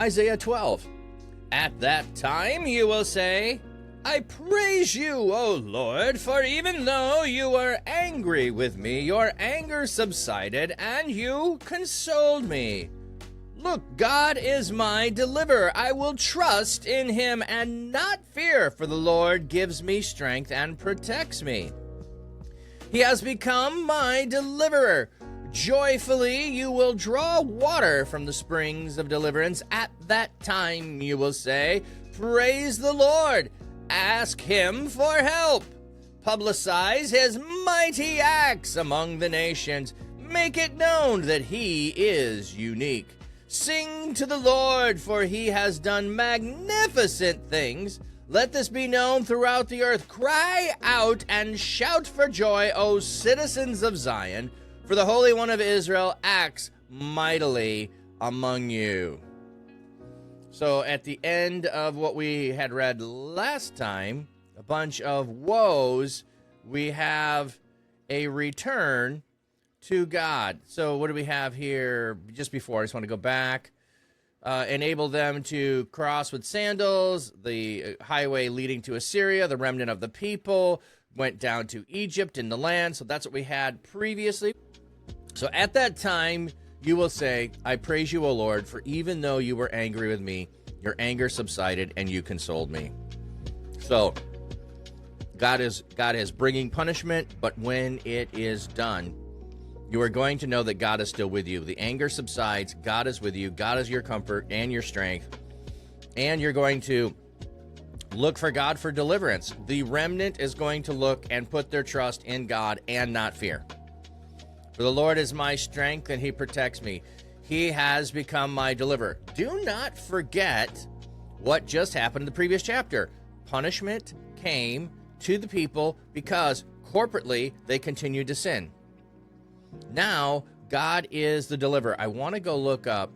Isaiah 12. At that time you will say, I praise you, O Lord, for even though you were angry with me, your anger subsided, and you consoled me. Look, God is my deliverer. I will trust in him and not fear, for the Lord gives me strength and protects me. He has become my deliverer. Joyfully you will draw water from the springs of deliverance. At that time you will say, praise the Lord. Ask him for help. Publicize his mighty acts among the nations. Make it known that he is unique. Sing to the Lord, for he has done magnificent things. Let this be known throughout the earth. Cry out and shout for joy, O citizens of Zion, for the Holy One of Israel acts mightily among you. So at the end of what we had read last time, a bunch of woes, we have a return to God. So what do we have here just before? I just want to go back. Enable them to cross with sandals, the highway leading to Assyria, the remnant of the people went down to Egypt in the land. So that's what we had previously. So at that time, you will say, I praise you, O Lord, for even though you were angry with me, your anger subsided and you consoled me. So God is bringing punishment, but when it is done, you are going to know that God is still with you. The anger subsides. God is with you. God is your comfort and your strength. And you're going to look for God for deliverance. The remnant is going to look and put their trust in God and not fear. For the Lord is my strength and he protects me. He has become my deliverer. Do not forget what just happened in the previous chapter. Punishment came to the people because corporately they continued to sin. Now, God is the deliverer. I want to go look up.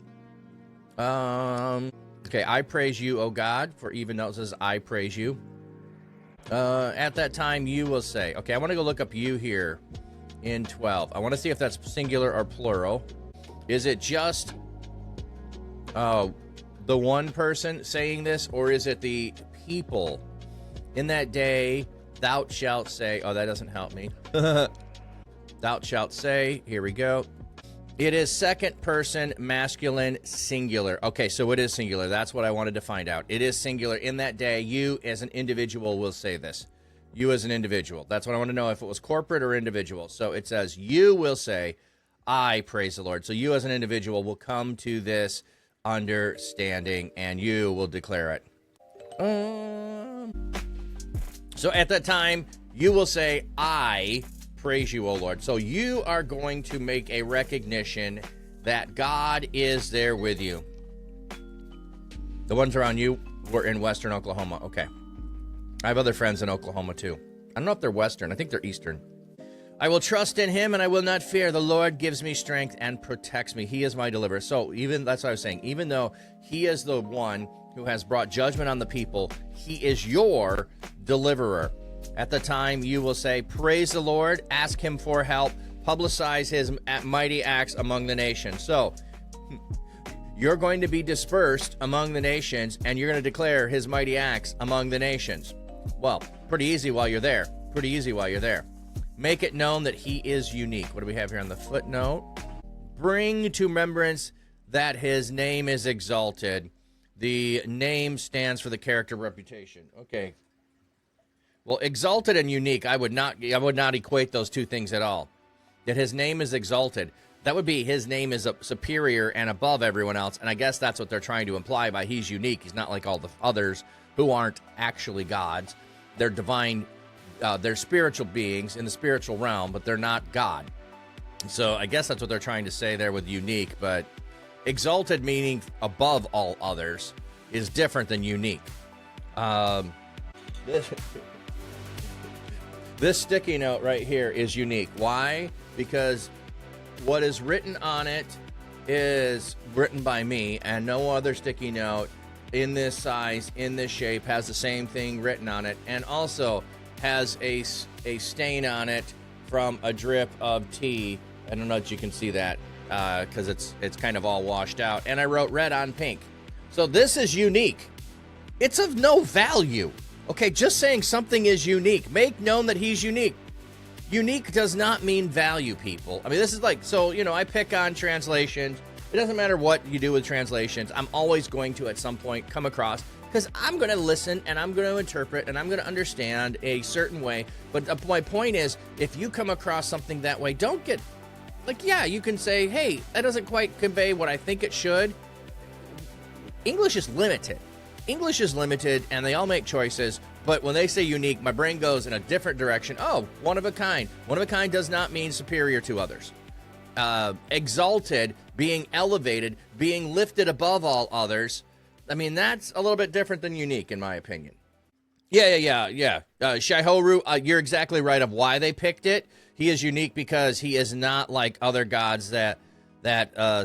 Okay, I praise you, O God, for even though it says I praise you. At that time, you will say. Okay, I want to go look up you here in 12. I want to see if that's singular or plural. Is it just the one person saying this, or is it the people? In that day, thou shalt say. Oh, that doesn't help me. Thou shalt say, here we go. It is second person masculine singular. Okay, so it is singular. That's what I wanted to find out. It is singular. In that day, you as an individual will say this. You as an individual. That's what I want to know, if it was corporate or individual. So it says, you will say, I praise the Lord. So you as an individual will come to this understanding and you will declare it. So at that time, you will say, I praise you, O Lord. So you are going to make a recognition that God is there with you. The ones around you were in Western Oklahoma. Okay. I have other friends in Oklahoma too. I don't know if they're Western. I think they're Eastern. I will trust in him and I will not fear. The Lord gives me strength and protects me. He is my deliverer. So even that's what I was saying. Even though he is the one who has brought judgment on the people, he is your deliverer. At the time, you will say, praise the Lord, ask him for help, publicize his mighty acts among the nations. So you're going to be dispersed among the nations, and you're going to declare his mighty acts among the nations. Well, pretty easy while you're there. Pretty easy while you're there. Make it known that he is unique. What do we have here on the footnote? Bring to remembrance that his name is exalted. The name stands for the character reputation. Okay. Well, exalted and unique, I would not equate those two things at all. That his name is exalted. That would be his name is superior and above everyone else, and I guess that's what they're trying to imply by he's unique. He's not like all the others who aren't actually gods. They're divine, they're spiritual beings in the spiritual realm, but they're not God. So I guess that's what they're trying to say there with unique, but exalted meaning above all others is different than unique. This sticky note right here is unique. Why? Because what is written on it is written by me, and no other sticky note in this size, in this shape, has the same thing written on it, and also has a stain on it from a drip of tea. I don't know if you can see that because it's kind of all washed out. And I wrote red on pink. So this is unique. It's of no value. Okay, just saying something is unique. Make known that he's unique. Unique does not mean value, people. I mean, this is like, so, I pick on translations. It doesn't matter what you do with translations. I'm always going to, at some point, come across, because I'm going to listen and I'm going to interpret and I'm going to understand a certain way. But my point is, if you come across something that way, don't get, you can say, hey, that doesn't quite convey what I think it should. English is limited. English is limited, and they all make choices. But when they say unique, my brain goes in a different direction. Oh, one of a kind. One of a kind does not mean superior to others. Exalted, being elevated, being lifted above all others. I mean, that's a little bit different than unique, in my opinion. Yeah. Shaihoru, you're exactly right of why they picked it. He is unique because he is not like other gods that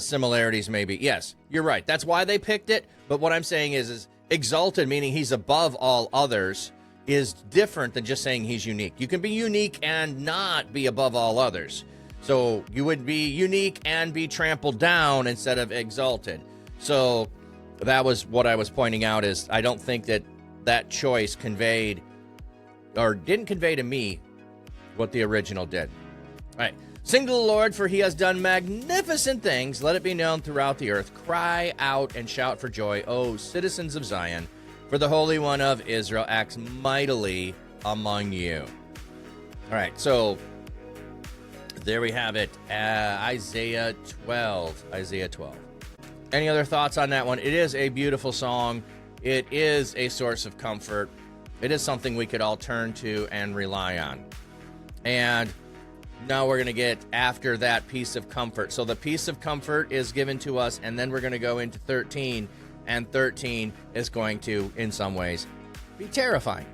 similarities may be. Yes, you're right. That's why they picked it. But what I'm saying is exalted, meaning he's above all others, is different than just saying he's unique. You can be unique and not be above all others. So you would be unique and be trampled down instead of exalted. So that was what I was pointing out, is I don't think that choice conveyed or didn't convey to me what the original did. All right. Sing to the Lord, for he has done magnificent things. Let it be known throughout the earth. Cry out and shout for joy, O citizens of Zion, for the Holy One of Israel acts mightily among you. All right, so there we have it. Isaiah 12. Any other thoughts on that one? It is a beautiful song. It is a source of comfort. It is something we could all turn to and rely on. And now we're going to get after that piece of comfort. So the piece of comfort is given to us, and then we're going to go into 13, and 13 is going to, in some ways, be terrifying.